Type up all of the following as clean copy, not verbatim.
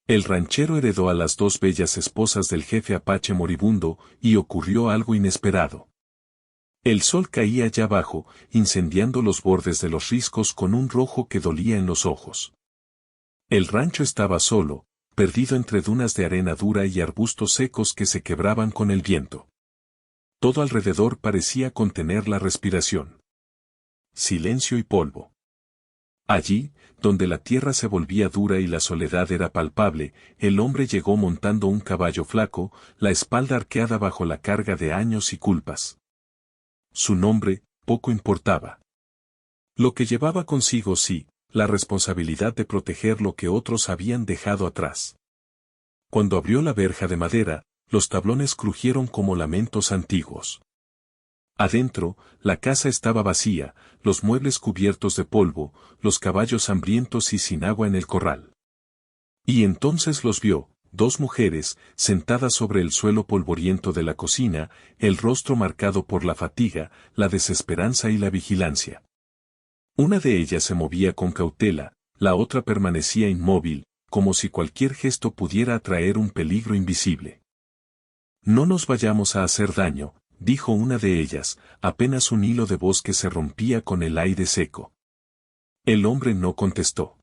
El ranchero heredó a las dos bellas esposas del jefe apache moribundo, y ocurrió algo inesperado. El sol caía allá abajo, incendiando los bordes de los riscos con un rojo que dolía en los ojos. El rancho estaba solo, perdido entre dunas de arena dura y arbustos secos que se quebraban con el viento. Todo alrededor parecía contener la respiración. Silencio y polvo. Allí, donde la tierra se volvía dura y la soledad era palpable, el hombre llegó montando un caballo flaco, la espalda arqueada bajo la carga de años y culpas. Su nombre, poco importaba. Lo que llevaba consigo sí, la responsabilidad de proteger lo que otros habían dejado atrás. Cuando abrió la verja de madera, los tablones crujieron como lamentos antiguos. Adentro, la casa estaba vacía, los muebles cubiertos de polvo, los caballos hambrientos y sin agua en el corral. Y entonces los vio, dos mujeres, sentadas sobre el suelo polvoriento de la cocina, el rostro marcado por la fatiga, la desesperanza y la vigilancia. Una de ellas se movía con cautela, la otra permanecía inmóvil, como si cualquier gesto pudiera atraer un peligro invisible. No nos vayamos a hacer daño, dijo una de ellas, apenas un hilo de voz que se rompía con el aire seco. El hombre no contestó.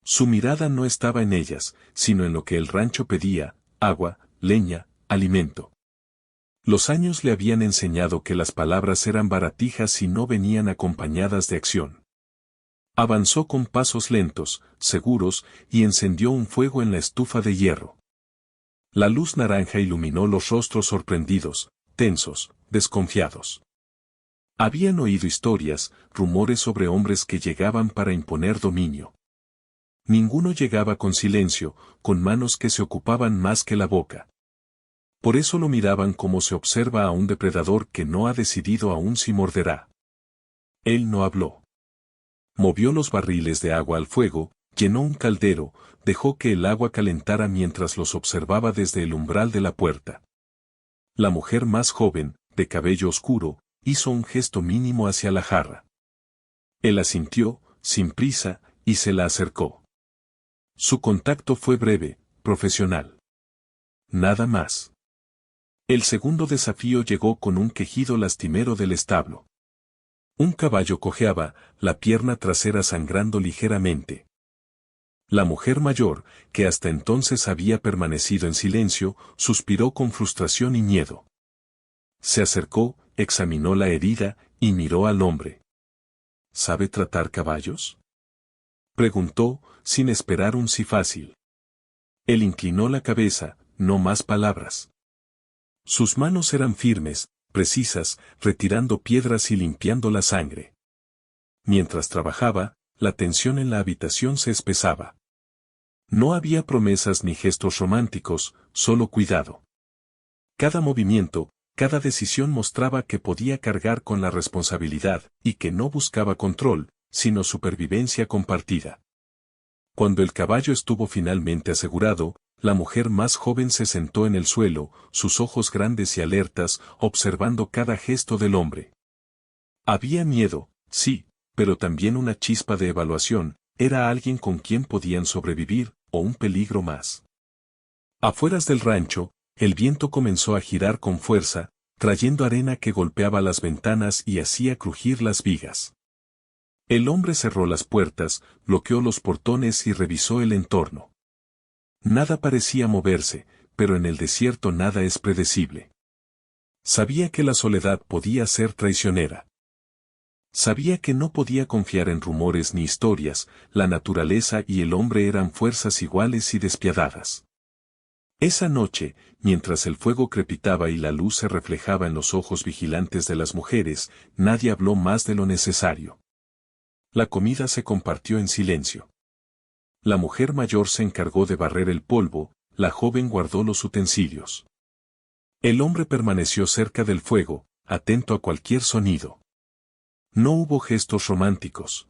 Su mirada no estaba en ellas, sino en lo que el rancho pedía: agua, leña, alimento. Los años le habían enseñado que las palabras eran baratijas si no venían acompañadas de acción. Avanzó con pasos lentos, seguros, y encendió un fuego en la estufa de hierro. La luz naranja iluminó los rostros sorprendidos, tensos, desconfiados. Habían oído historias, rumores sobre hombres que llegaban para imponer dominio. Ninguno llegaba con silencio, con manos que se ocupaban más que la boca. Por eso lo miraban como se observa a un depredador que no ha decidido aún si morderá. Él no habló. Movió los barriles de agua al fuego, llenó un caldero, dejó que el agua calentara mientras los observaba desde el umbral de la puerta. La mujer más joven, de cabello oscuro, hizo un gesto mínimo hacia la jarra. Él asintió, sin prisa, y se la acercó. Su contacto fue breve, profesional. Nada más. El segundo desafío llegó con un quejido lastimero del establo. Un caballo cojeaba, la pierna trasera sangrando ligeramente. La mujer mayor, que hasta entonces había permanecido en silencio, suspiró con frustración y miedo. Se acercó, examinó la herida, y miró al hombre. ¿Sabe tratar caballos?, preguntó, sin esperar un sí fácil. Él inclinó la cabeza, no más palabras. Sus manos eran firmes, precisas, retirando piedras y limpiando la sangre. Mientras trabajaba, la tensión en la habitación se espesaba. No había promesas ni gestos románticos, solo cuidado. Cada movimiento, cada decisión mostraba que podía cargar con la responsabilidad, y que no buscaba control, sino supervivencia compartida. Cuando el caballo estuvo finalmente asegurado, la mujer más joven se sentó en el suelo, sus ojos grandes y alertas, observando cada gesto del hombre. Había miedo, sí, pero también una chispa de evaluación: era alguien con quien podían sobrevivir, o un peligro más. Afueras del rancho, el viento comenzó a girar con fuerza, trayendo arena que golpeaba las ventanas y hacía crujir las vigas. El hombre cerró las puertas, bloqueó los portones y revisó el entorno. Nada parecía moverse, pero en el desierto nada es predecible. Sabía que la soledad podía ser traicionera. Sabía que no podía confiar en rumores ni historias, la naturaleza y el hombre eran fuerzas iguales y despiadadas. Esa noche, mientras el fuego crepitaba y la luz se reflejaba en los ojos vigilantes de las mujeres, nadie habló más de lo necesario. La comida se compartió en silencio. La mujer mayor se encargó de barrer el polvo, la joven guardó los utensilios. El hombre permaneció cerca del fuego, atento a cualquier sonido. No hubo gestos románticos.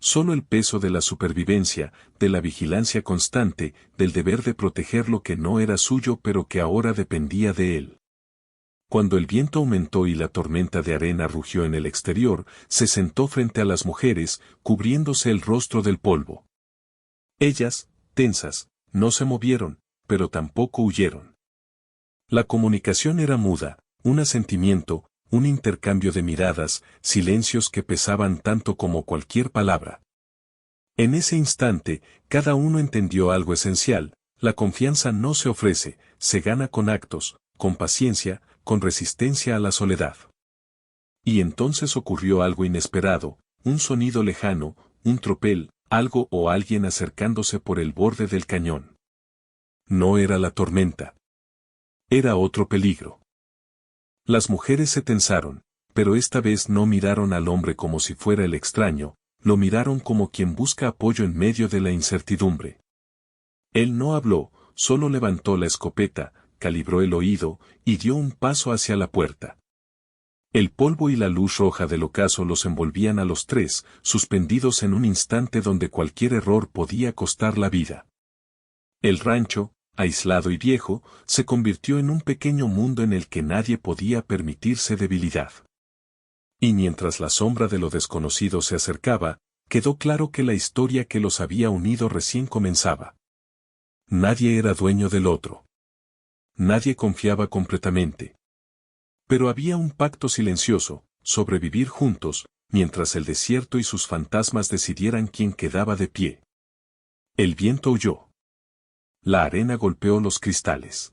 Solo el peso de la supervivencia, de la vigilancia constante, del deber de proteger lo que no era suyo pero que ahora dependía de él. Cuando el viento aumentó y la tormenta de arena rugió en el exterior, se sentó frente a las mujeres, cubriéndose el rostro del polvo. Ellas, tensas, No se movieron, pero tampoco huyeron. La comunicación era muda, un asentimiento, un intercambio de miradas, silencios que pesaban tanto como cualquier palabra. En ese instante, cada uno entendió algo esencial: la confianza no se ofrece, se gana con actos, con paciencia, con resistencia a la soledad. Y entonces ocurrió algo inesperado, un sonido lejano, un tropel, algo o alguien acercándose por el borde del cañón. No era la tormenta. Era otro peligro. Las mujeres se tensaron, pero esta vez no miraron al hombre como si fuera el extraño, lo miraron como quien busca apoyo en medio de la incertidumbre. Él no habló, solo levantó la escopeta, calibró el oído, y dio un paso hacia la puerta. El polvo y la luz roja del ocaso los envolvían a los tres, suspendidos en un instante donde cualquier error podía costar la vida. El rancho, aislado y viejo, se convirtió en un pequeño mundo en el que nadie podía permitirse debilidad. Y mientras la sombra de lo desconocido se acercaba, quedó claro que la historia que los había unido recién comenzaba. Nadie era dueño del otro. Nadie confiaba completamente. Pero había un pacto silencioso: sobrevivir juntos, mientras el desierto y sus fantasmas decidieran quién quedaba de pie. El viento huyó. La arena golpeó los cristales.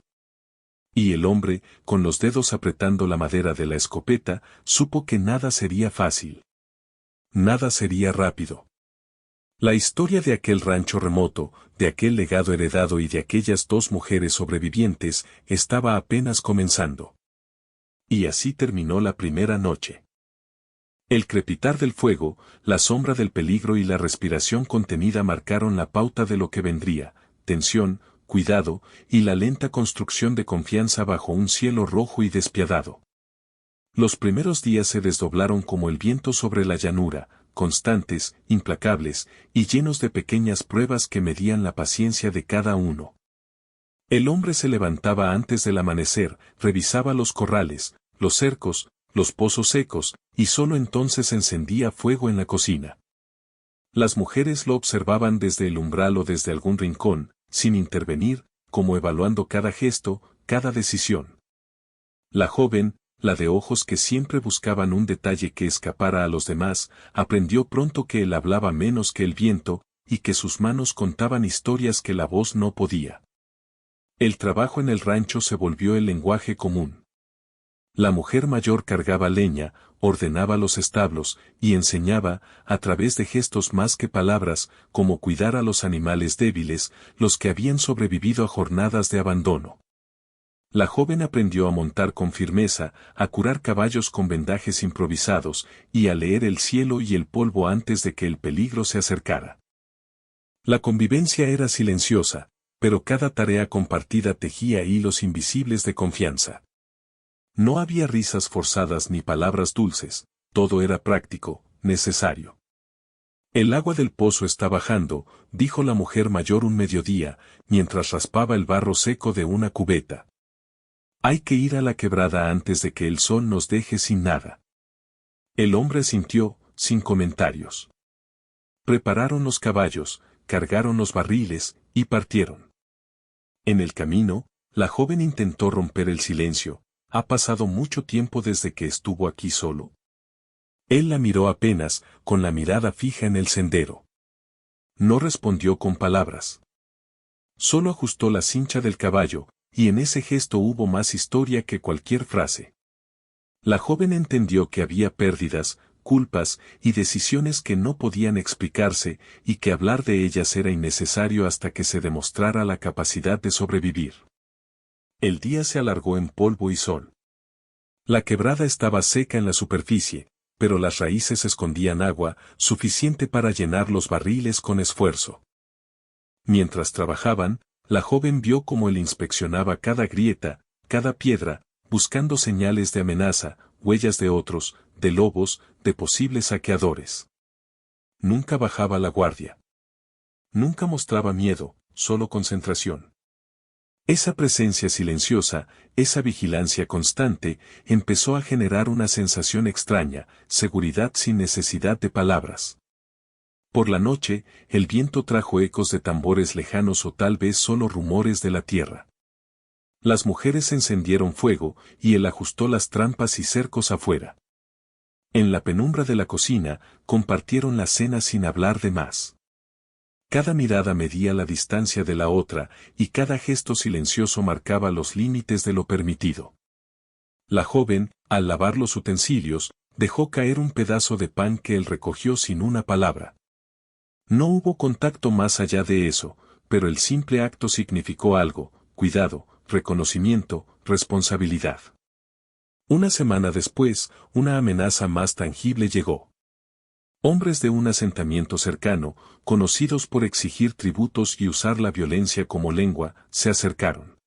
Y el hombre, con los dedos apretando la madera de la escopeta, supo que nada sería fácil. Nada sería rápido. La historia de aquel rancho remoto, de aquel legado heredado y de aquellas dos mujeres sobrevivientes, estaba apenas comenzando. Y así terminó la primera noche. El crepitar del fuego, la sombra del peligro y la respiración contenida marcaron la pauta de lo que vendría: tensión, cuidado, y la lenta construcción de confianza bajo un cielo rojo y despiadado. Los primeros días se desdoblaron como el viento sobre la llanura, constantes, implacables, y llenos de pequeñas pruebas que medían la paciencia de cada uno. El hombre se levantaba antes del amanecer, revisaba los corrales, los cercos, los pozos secos, y solo entonces encendía fuego en la cocina. Las mujeres lo observaban desde el umbral o desde algún rincón, sin intervenir, como evaluando cada gesto, cada decisión. La joven, la de ojos que siempre buscaban un detalle que escapara a los demás, aprendió pronto que él hablaba menos que el viento, y que sus manos contaban historias que la voz no podía. El trabajo en el rancho se volvió el lenguaje común. La mujer mayor cargaba leña, ordenaba los establos, y enseñaba, a través de gestos más que palabras, cómo cuidar a los animales débiles, los que habían sobrevivido a jornadas de abandono. La joven aprendió a montar con firmeza, a curar caballos con vendajes improvisados, y a leer el cielo y el polvo antes de que el peligro se acercara. La convivencia era silenciosa, pero cada tarea compartida tejía hilos invisibles de confianza. No había risas forzadas ni palabras dulces, todo era práctico, necesario. El agua del pozo está bajando, dijo la mujer mayor un mediodía, mientras raspaba el barro seco de una cubeta. Hay que ir a la quebrada antes de que el sol nos deje sin nada. El hombre asintió, sin comentarios. Prepararon los caballos, cargaron los barriles, y partieron. En el camino, la joven intentó romper el silencio. ¿Ha pasado mucho tiempo desde que estuvo aquí solo? Él la miró apenas, con la mirada fija en el sendero. No respondió con palabras. Solo ajustó la cincha del caballo, y en ese gesto hubo más historia que cualquier frase. La joven entendió que había pérdidas, culpas y decisiones que no podían explicarse, y que hablar de ellas era innecesario hasta que se demostrara la capacidad de sobrevivir. El día se alargó en polvo y sol. La quebrada estaba seca en la superficie, pero las raíces escondían agua, suficiente para llenar los barriles con esfuerzo. Mientras trabajaban, la joven vio cómo él inspeccionaba cada grieta, cada piedra, buscando señales de amenaza, huellas de otros, de lobos, de posibles saqueadores. Nunca bajaba la guardia. Nunca mostraba miedo, solo concentración. Esa presencia silenciosa, esa vigilancia constante, empezó a generar una sensación extraña, seguridad sin necesidad de palabras. Por la noche, el viento trajo ecos de tambores lejanos o tal vez solo rumores de la tierra. Las mujeres encendieron fuego, y él ajustó las trampas y cercos afuera. En la penumbra de la cocina, compartieron la cena sin hablar de más. Cada mirada medía la distancia de la otra, y cada gesto silencioso marcaba los límites de lo permitido. La joven, al lavar los utensilios, dejó caer un pedazo de pan que él recogió sin una palabra. No hubo contacto más allá de eso, pero el simple acto significó algo: cuidado, reconocimiento, responsabilidad. Una semana después, una amenaza más tangible llegó. Hombres de un asentamiento cercano, conocidos por exigir tributos y usar la violencia como lengua, se acercaron.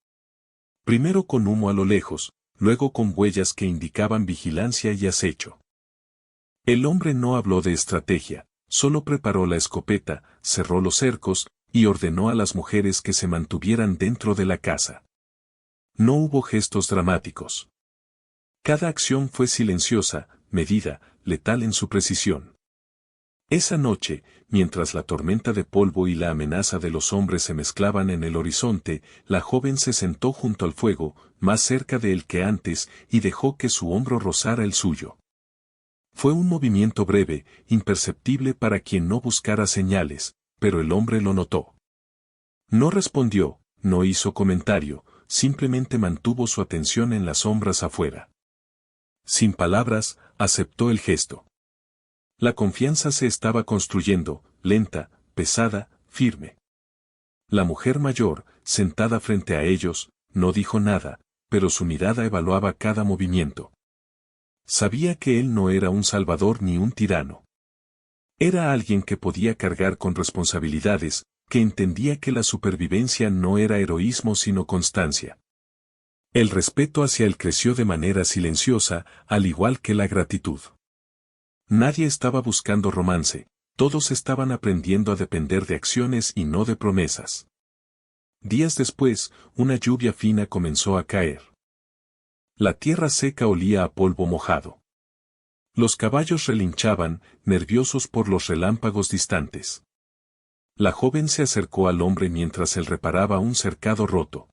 Primero con humo a lo lejos, luego con huellas que indicaban vigilancia y acecho. El hombre no habló de estrategia, solo preparó la escopeta, cerró los cercos, y ordenó a las mujeres que se mantuvieran dentro de la casa. No hubo gestos dramáticos. Cada acción fue silenciosa, medida, letal en su precisión. Esa noche, mientras la tormenta de polvo y la amenaza de los hombres se mezclaban en el horizonte, la joven se sentó junto al fuego, más cerca de él que antes, y dejó que su hombro rozara el suyo. Fue un movimiento breve, imperceptible para quien no buscara señales, pero el hombre lo notó. No respondió, no hizo comentario, simplemente mantuvo su atención en las sombras afuera. Sin palabras, aceptó el gesto. La confianza se estaba construyendo, lenta, pesada, firme. La mujer mayor, sentada frente a ellos, no dijo nada, pero su mirada evaluaba cada movimiento. Sabía que él no era un salvador ni un tirano. Era alguien que podía cargar con responsabilidades, que entendía que la supervivencia no era heroísmo sino constancia. El respeto hacia él creció de manera silenciosa, al igual que la gratitud. Nadie estaba buscando romance, todos estaban aprendiendo a depender de acciones y no de promesas. Días después, una lluvia fina comenzó a caer. La tierra seca olía a polvo mojado. Los caballos relinchaban, nerviosos por los relámpagos distantes. La joven se acercó al hombre mientras él reparaba un cercado roto.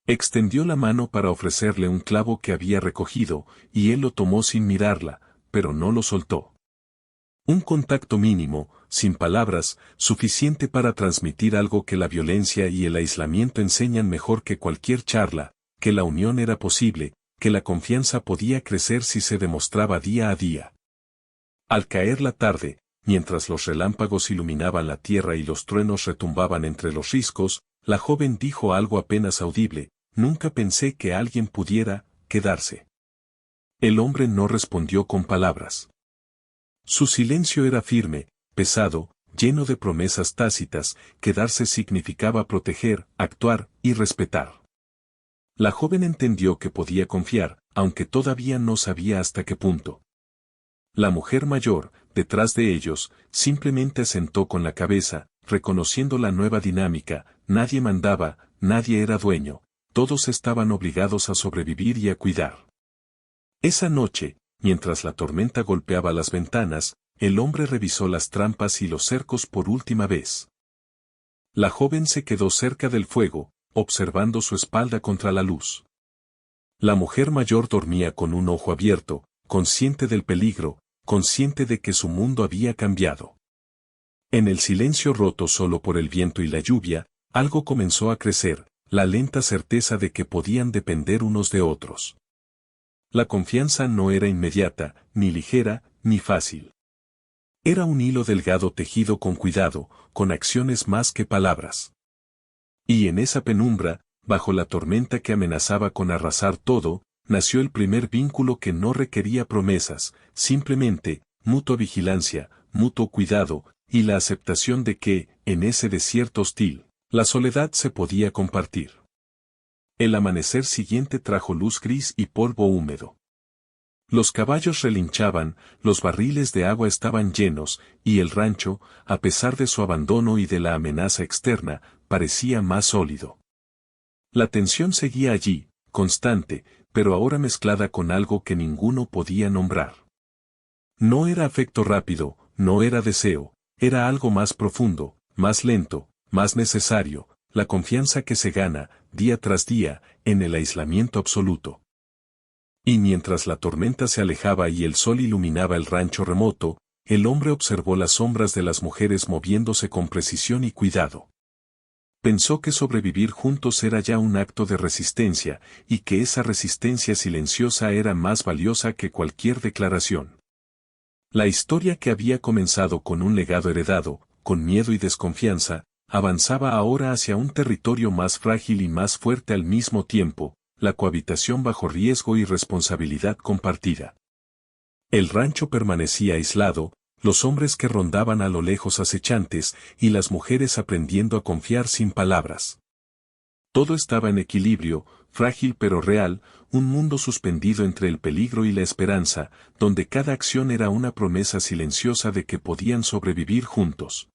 Extendió la mano para ofrecerle un clavo que había recogido, y él lo tomó sin mirarla, pero no lo soltó. Un contacto mínimo, sin palabras, suficiente para transmitir algo que la violencia y el aislamiento enseñan mejor que cualquier charla, que la unión era posible, que la confianza podía crecer si se demostraba día a día. Al caer la tarde, mientras los relámpagos iluminaban la tierra y los truenos retumbaban entre los riscos, la joven dijo algo apenas audible: nunca pensé que alguien pudiera quedarse. El hombre no respondió con palabras. Su silencio era firme, pesado, lleno de promesas tácitas. Quedarse significaba proteger, actuar y respetar. La joven entendió que podía confiar, aunque todavía no sabía hasta qué punto. La mujer mayor, detrás de ellos, simplemente asentó con la cabeza, reconociendo la nueva dinámica: nadie mandaba, nadie era dueño, todos estaban obligados a sobrevivir y a cuidar. Esa noche, mientras la tormenta golpeaba las ventanas, el hombre revisó las trampas y los cercos por última vez. La joven se quedó cerca del fuego, observando su espalda contra la luz. La mujer mayor dormía con un ojo abierto, consciente del peligro, consciente de que su mundo había cambiado. En el silencio roto solo por el viento y la lluvia, algo comenzó a crecer: la lenta certeza de que podían depender unos de otros. La confianza no era inmediata, ni ligera, ni fácil. Era un hilo delgado tejido con cuidado, con acciones más que palabras. Y en esa penumbra, bajo la tormenta que amenazaba con arrasar todo, nació el primer vínculo que no requería promesas, simplemente, mutua vigilancia, mutuo cuidado, y la aceptación de que, en ese desierto hostil, la soledad se podía compartir. El amanecer siguiente trajo luz gris y polvo húmedo. Los caballos relinchaban, los barriles de agua estaban llenos, y el rancho, a pesar de su abandono y de la amenaza externa, parecía más sólido. La tensión seguía allí, constante, pero ahora mezclada con algo que ninguno podía nombrar. No era afecto rápido, no era deseo, era algo más profundo, más lento, más necesario, la confianza que se gana, día tras día, en el aislamiento absoluto. Y mientras la tormenta se alejaba y el sol iluminaba el rancho remoto, el hombre observó las sombras de las mujeres moviéndose con precisión y cuidado. Pensó que sobrevivir juntos era ya un acto de resistencia, y que esa resistencia silenciosa era más valiosa que cualquier declaración. La historia que había comenzado con un legado heredado, con miedo y desconfianza, avanzaba ahora hacia un territorio más frágil y más fuerte al mismo tiempo, la cohabitación bajo riesgo y responsabilidad compartida. El rancho permanecía aislado, los hombres que rondaban a lo lejos acechantes, y las mujeres aprendiendo a confiar sin palabras. Todo estaba en equilibrio, frágil pero real, un mundo suspendido entre el peligro y la esperanza, donde cada acción era una promesa silenciosa de que podían sobrevivir juntos.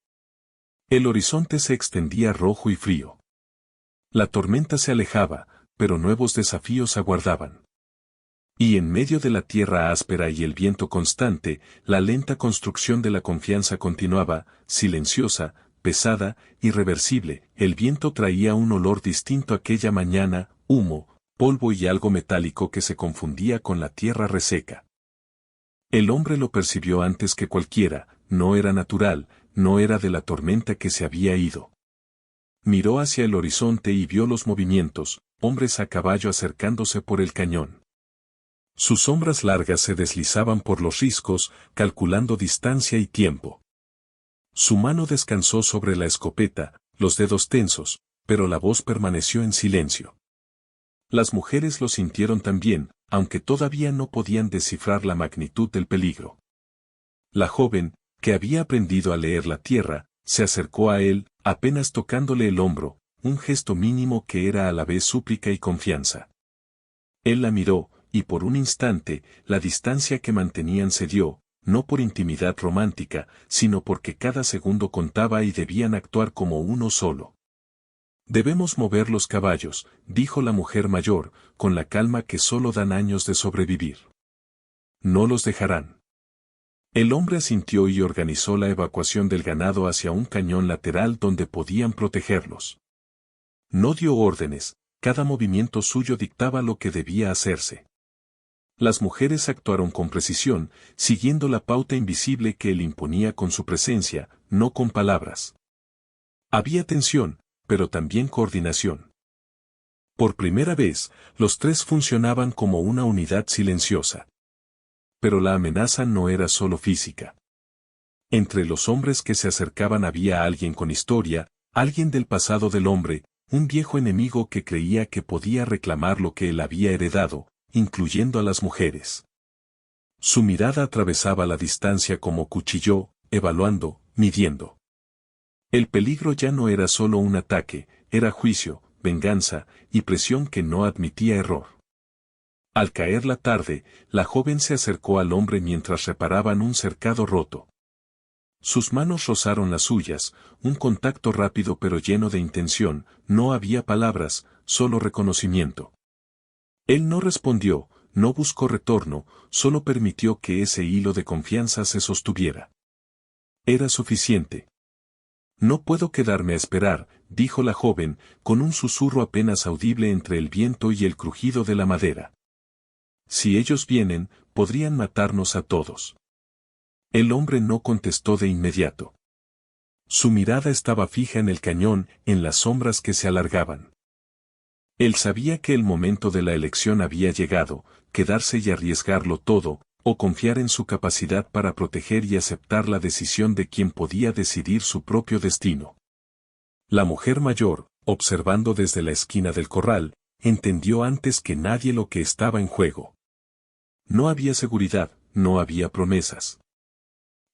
El horizonte se extendía rojo y frío. La tormenta se alejaba, pero nuevos desafíos aguardaban. Y en medio de la tierra áspera y el viento constante, la lenta construcción de la confianza continuaba, silenciosa, pesada, irreversible. El viento traía un olor distinto aquella mañana, humo, polvo y algo metálico que se confundía con la tierra reseca. El hombre lo percibió antes que cualquiera, no era natural, no era de la tormenta que se había ido. Miró hacia el horizonte y vio los movimientos, hombres a caballo acercándose por el cañón. Sus sombras largas se deslizaban por los riscos, calculando distancia y tiempo. Su mano descansó sobre la escopeta, los dedos tensos, pero la voz permaneció en silencio. Las mujeres lo sintieron también, aunque todavía no podían descifrar la magnitud del peligro. La joven, que había aprendido a leer la tierra, se acercó a él, apenas tocándole el hombro, un gesto mínimo que era a la vez súplica y confianza. Él la miró, y por un instante, la distancia que mantenían cedió, no por intimidad romántica, sino porque cada segundo contaba y debían actuar como uno solo. Debemos mover los caballos, dijo la mujer mayor, con la calma que solo dan años de sobrevivir. No los dejarán. El hombre asintió y organizó la evacuación del ganado hacia un cañón lateral donde podían protegerlos. No dio órdenes, cada movimiento suyo dictaba lo que debía hacerse. Las mujeres actuaron con precisión, siguiendo la pauta invisible que él imponía con su presencia, no con palabras. Había tensión, pero también coordinación. Por primera vez, los tres funcionaban como una unidad silenciosa. Pero la amenaza no era solo física. Entre los hombres que se acercaban había alguien con historia, alguien del pasado del hombre, un viejo enemigo que creía que podía reclamar lo que él había heredado, incluyendo a las mujeres. Su mirada atravesaba la distancia como cuchillo, evaluando, midiendo. El peligro ya no era solo un ataque, era juicio, venganza, y presión que no admitía error. Al caer la tarde, la joven se acercó al hombre mientras reparaban un cercado roto. Sus manos rozaron las suyas, un contacto rápido pero lleno de intención, no había palabras, solo reconocimiento. Él no respondió, no buscó retorno, solo permitió que ese hilo de confianza se sostuviera. Era suficiente. No puedo quedarme a esperar, dijo la joven, con un susurro apenas audible entre el viento y el crujido de la madera. Si ellos vienen, podrían matarnos a todos. El hombre no contestó de inmediato. Su mirada estaba fija en el cañón, en las sombras que se alargaban. Él sabía que el momento de la elección había llegado, quedarse y arriesgarlo todo, o confiar en su capacidad para proteger y aceptar la decisión de quien podía decidir su propio destino. La mujer mayor, observando desde la esquina del corral, entendió antes que nadie lo que estaba en juego. No había seguridad, no había promesas.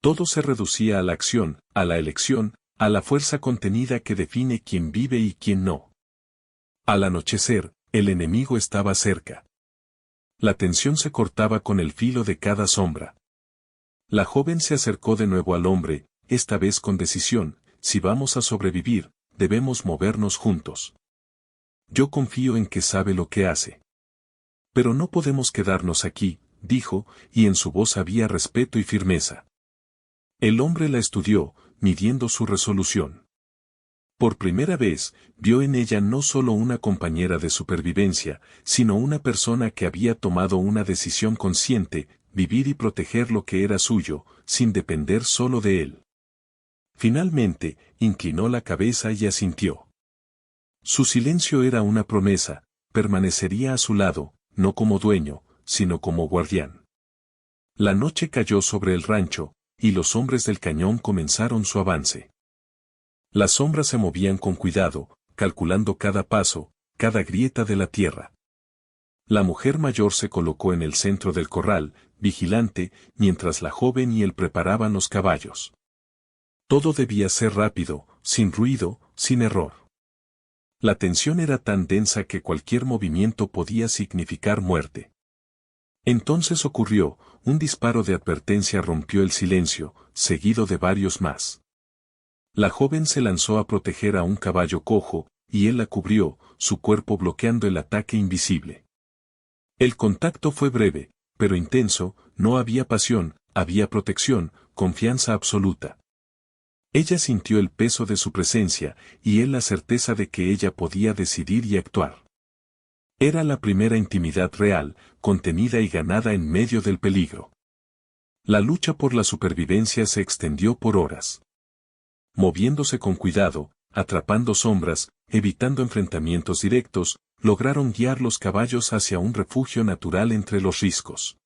Todo se reducía a la acción, a la elección, a la fuerza contenida que define quién vive y quién no. Al anochecer, el enemigo estaba cerca. La tensión se cortaba con el filo de cada sombra. La joven se acercó de nuevo al hombre, esta vez con decisión, si vamos a sobrevivir, debemos movernos juntos. Yo confío en que sabe lo que hace. Pero no podemos quedarnos aquí, dijo, y en su voz había respeto y firmeza. El hombre la estudió, midiendo su resolución. Por primera vez, vio en ella no solo una compañera de supervivencia, sino una persona que había tomado una decisión consciente, vivir y proteger lo que era suyo, sin depender solo de él. Finalmente, inclinó la cabeza y asintió. Su silencio era una promesa, permanecería a su lado, no como dueño, sino como guardián. La noche cayó sobre el rancho, y los hombres del cañón comenzaron su avance. Las sombras se movían con cuidado, calculando cada paso, cada grieta de la tierra. La mujer mayor se colocó en el centro del corral, vigilante, mientras la joven y él preparaban los caballos. Todo debía ser rápido, sin ruido, sin error. La tensión era tan densa que cualquier movimiento podía significar muerte. Entonces ocurrió, un disparo de advertencia rompió el silencio, seguido de varios más. La joven se lanzó a proteger a un caballo cojo, y él la cubrió, su cuerpo bloqueando el ataque invisible. El contacto fue breve, pero intenso, no había pasión, había protección, confianza absoluta. Ella sintió el peso de su presencia, y él la certeza de que ella podía decidir y actuar. Era la primera intimidad real, contenida y ganada en medio del peligro. La lucha por la supervivencia se extendió por horas. Moviéndose con cuidado, atrapando sombras, evitando enfrentamientos directos, lograron guiar los caballos hacia un refugio natural entre los riscos.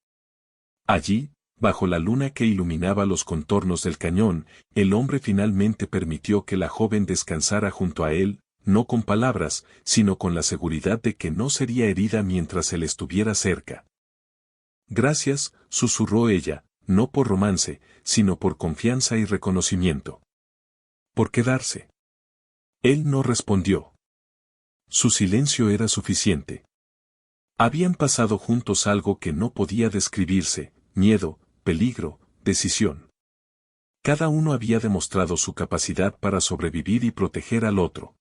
Allí, bajo la luna que iluminaba los contornos del cañón, el hombre finalmente permitió que la joven descansara junto a él, no con palabras, sino con la seguridad de que no sería herida mientras él estuviera cerca. Gracias, susurró ella, no por romance, sino por confianza y reconocimiento. ¿Por quedarse? Él no respondió. Su silencio era suficiente. Habían pasado juntos algo que no podía describirse, miedo, peligro, decisión. Cada uno había demostrado su capacidad para sobrevivir y proteger al otro.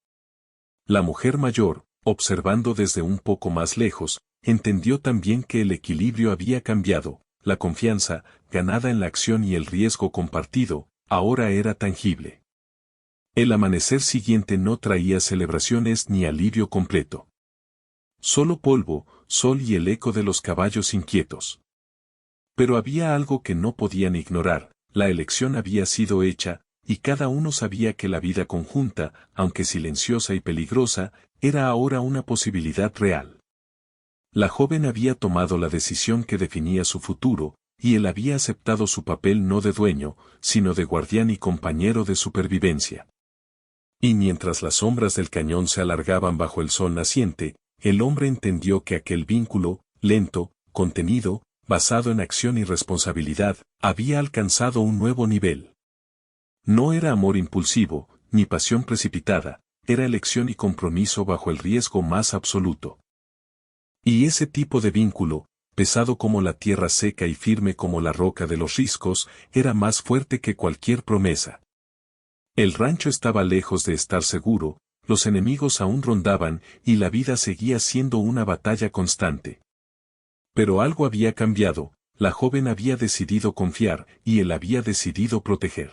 La mujer mayor, observando desde un poco más lejos, entendió también que el equilibrio había cambiado, la confianza, ganada en la acción y el riesgo compartido, ahora era tangible. El amanecer siguiente no traía celebraciones ni alivio completo. Solo polvo, sol y el eco de los caballos inquietos. Pero había algo que no podían ignorar, la elección había sido hecha, y cada uno sabía que la vida conjunta, aunque silenciosa y peligrosa, era ahora una posibilidad real. La joven había tomado la decisión que definía su futuro, y él había aceptado su papel no de dueño, sino de guardián y compañero de supervivencia. Y mientras las sombras del cañón se alargaban bajo el sol naciente, el hombre entendió que aquel vínculo, lento, contenido, basado en acción y responsabilidad, había alcanzado un nuevo nivel. No era amor impulsivo, ni pasión precipitada, era elección y compromiso bajo el riesgo más absoluto. Y ese tipo de vínculo, pesado como la tierra seca y firme como la roca de los riscos, era más fuerte que cualquier promesa. El rancho estaba lejos de estar seguro, los enemigos aún rondaban y la vida seguía siendo una batalla constante. Pero algo había cambiado, la joven había decidido confiar y él había decidido proteger.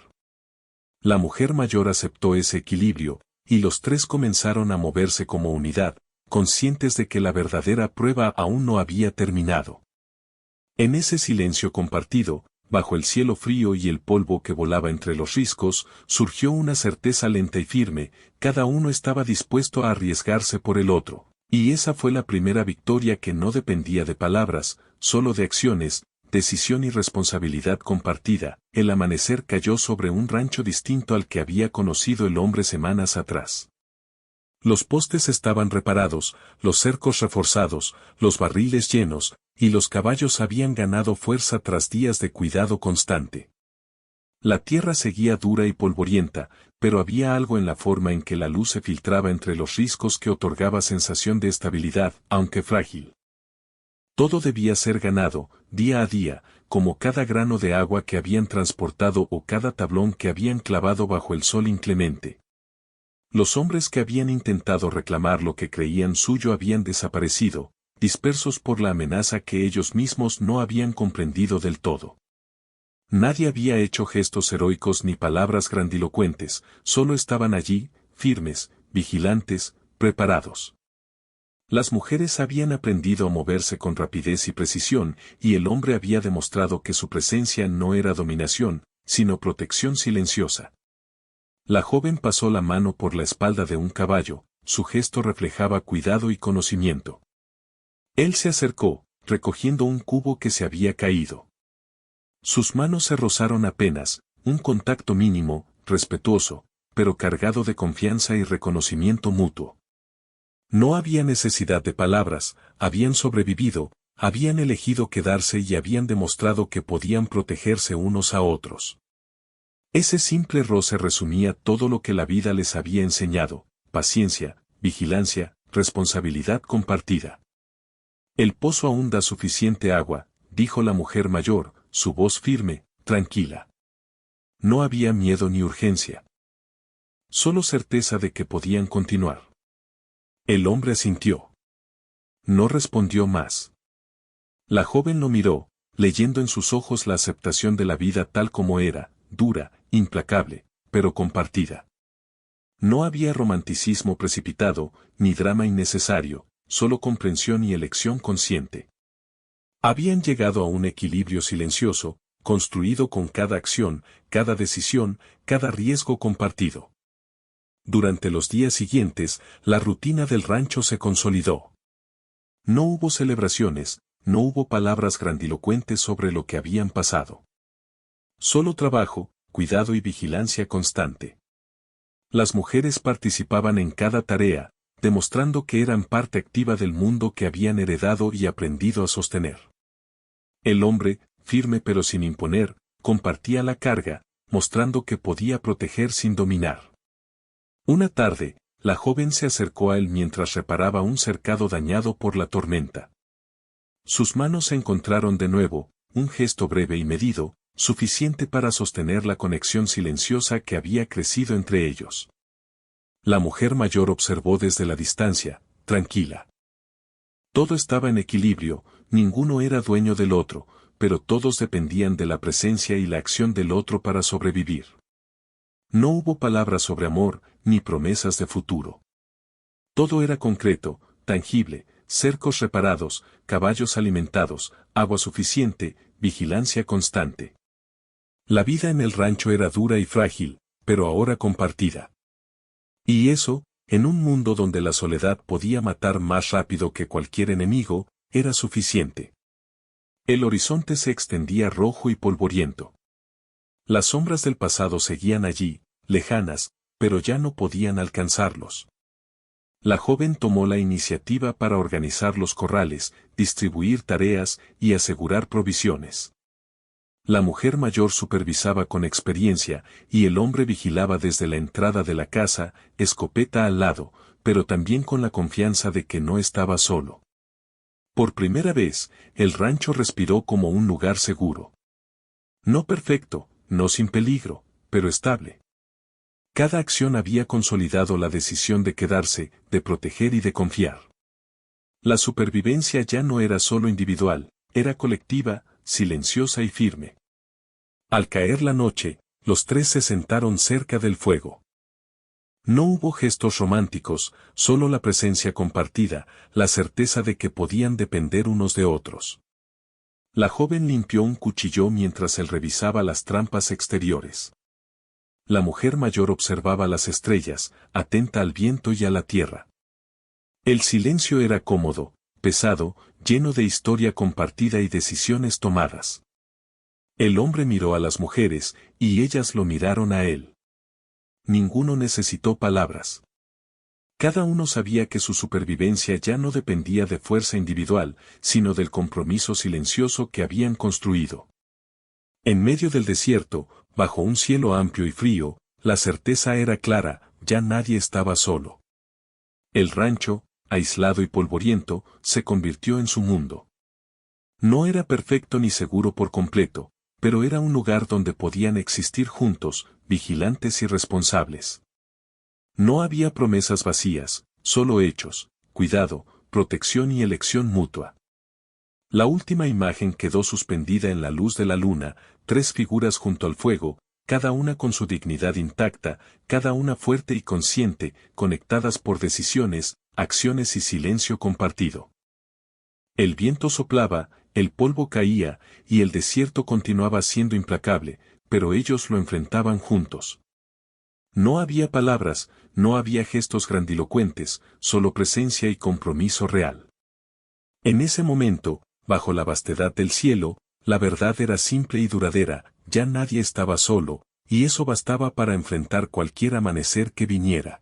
La mujer mayor aceptó ese equilibrio, y los tres comenzaron a moverse como unidad, conscientes de que la verdadera prueba aún no había terminado. En ese silencio compartido, bajo el cielo frío y el polvo que volaba entre los riscos, surgió una certeza lenta y firme, cada uno estaba dispuesto a arriesgarse por el otro, y esa fue la primera victoria que no dependía de palabras, solo de acciones, decisión y responsabilidad compartida. El amanecer cayó sobre un rancho distinto al que había conocido el hombre semanas atrás. Los postes estaban reparados, los cercos reforzados, los barriles llenos, y los caballos habían ganado fuerza tras días de cuidado constante. La tierra seguía dura y polvorienta, pero había algo en la forma en que la luz se filtraba entre los riscos que otorgaba sensación de estabilidad, aunque frágil. Todo debía ser ganado, día a día, como cada grano de agua que habían transportado o cada tablón que habían clavado bajo el sol inclemente. Los hombres que habían intentado reclamar lo que creían suyo habían desaparecido, dispersos por la amenaza que ellos mismos no habían comprendido del todo. Nadie había hecho gestos heroicos ni palabras grandilocuentes, solo estaban allí, firmes, vigilantes, preparados. Las mujeres habían aprendido a moverse con rapidez y precisión, y el hombre había demostrado que su presencia no era dominación, sino protección silenciosa. La joven pasó la mano por la espalda de un caballo, su gesto reflejaba cuidado y conocimiento. Él se acercó, recogiendo un cubo que se había caído. Sus manos se rozaron apenas, un contacto mínimo, respetuoso, pero cargado de confianza y reconocimiento mutuo. No había necesidad de palabras, habían sobrevivido, habían elegido quedarse y habían demostrado que podían protegerse unos a otros. Ese simple roce resumía todo lo que la vida les había enseñado: paciencia, vigilancia, responsabilidad compartida. El pozo aún da suficiente agua, dijo la mujer mayor, su voz firme, tranquila. No había miedo ni urgencia. Solo certeza de que podían continuar. El hombre asintió. No respondió más. La joven lo miró, leyendo en sus ojos la aceptación de la vida tal como era, dura, implacable, pero compartida. No había romanticismo precipitado, ni drama innecesario, solo comprensión y elección consciente. Habían llegado a un equilibrio silencioso, construido con cada acción, cada decisión, cada riesgo compartido. Durante los días siguientes, la rutina del rancho se consolidó. No hubo celebraciones, no hubo palabras grandilocuentes sobre lo que habían pasado. Solo trabajo, cuidado y vigilancia constante. Las mujeres participaban en cada tarea, demostrando que eran parte activa del mundo que habían heredado y aprendido a sostener. El hombre, firme pero sin imponer, compartía la carga, mostrando que podía proteger sin dominar. Una tarde, la joven se acercó a él mientras reparaba un cercado dañado por la tormenta. Sus manos se encontraron de nuevo, un gesto breve y medido, suficiente para sostener la conexión silenciosa que había crecido entre ellos. La mujer mayor observó desde la distancia, tranquila. Todo estaba en equilibrio, ninguno era dueño del otro, pero todos dependían de la presencia y la acción del otro para sobrevivir. No hubo palabras sobre amor, ni promesas de futuro. Todo era concreto, tangible: cercos reparados, caballos alimentados, agua suficiente, vigilancia constante. La vida en el rancho era dura y frágil, pero ahora compartida. Y eso, en un mundo donde la soledad podía matar más rápido que cualquier enemigo, era suficiente. El horizonte se extendía rojo y polvoriento. Las sombras del pasado seguían allí, lejanas, pero ya no podían alcanzarlos. La joven tomó la iniciativa para organizar los corrales, distribuir tareas y asegurar provisiones. La mujer mayor supervisaba con experiencia, y el hombre vigilaba desde la entrada de la casa, escopeta al lado, pero también con la confianza de que no estaba solo. Por primera vez, el rancho respiró como un lugar seguro. No perfecto, no sin peligro, pero estable. Cada acción había consolidado la decisión de quedarse, de proteger y de confiar. La supervivencia ya no era solo individual, era colectiva, silenciosa y firme. Al caer la noche, los tres se sentaron cerca del fuego. No hubo gestos románticos, solo la presencia compartida, la certeza de que podían depender unos de otros. La joven limpió un cuchillo mientras él revisaba las trampas exteriores. La mujer mayor observaba las estrellas, atenta al viento y a la tierra. El silencio era cómodo, pesado, lleno de historia compartida y decisiones tomadas. El hombre miró a las mujeres, y ellas lo miraron a él. Ninguno necesitó palabras. Cada uno sabía que su supervivencia ya no dependía de fuerza individual, sino del compromiso silencioso que habían construido. En medio del desierto, bajo un cielo amplio y frío, la certeza era clara: ya nadie estaba solo. El rancho, aislado y polvoriento, se convirtió en su mundo. No era perfecto ni seguro por completo, pero era un lugar donde podían existir juntos, vigilantes y responsables. No había promesas vacías, solo hechos, cuidado, protección y elección mutua. La última imagen quedó suspendida en la luz de la luna, 3 figuras junto al fuego, cada una con su dignidad intacta, cada una fuerte y consciente, conectadas por decisiones, acciones y silencio compartido. El viento soplaba, el polvo caía, y el desierto continuaba siendo implacable, pero ellos lo enfrentaban juntos. No había palabras, no había gestos grandilocuentes, solo presencia y compromiso real. En ese momento, bajo la vastedad del cielo, la verdad era simple y duradera, ya nadie estaba solo, y eso bastaba para enfrentar cualquier amanecer que viniera.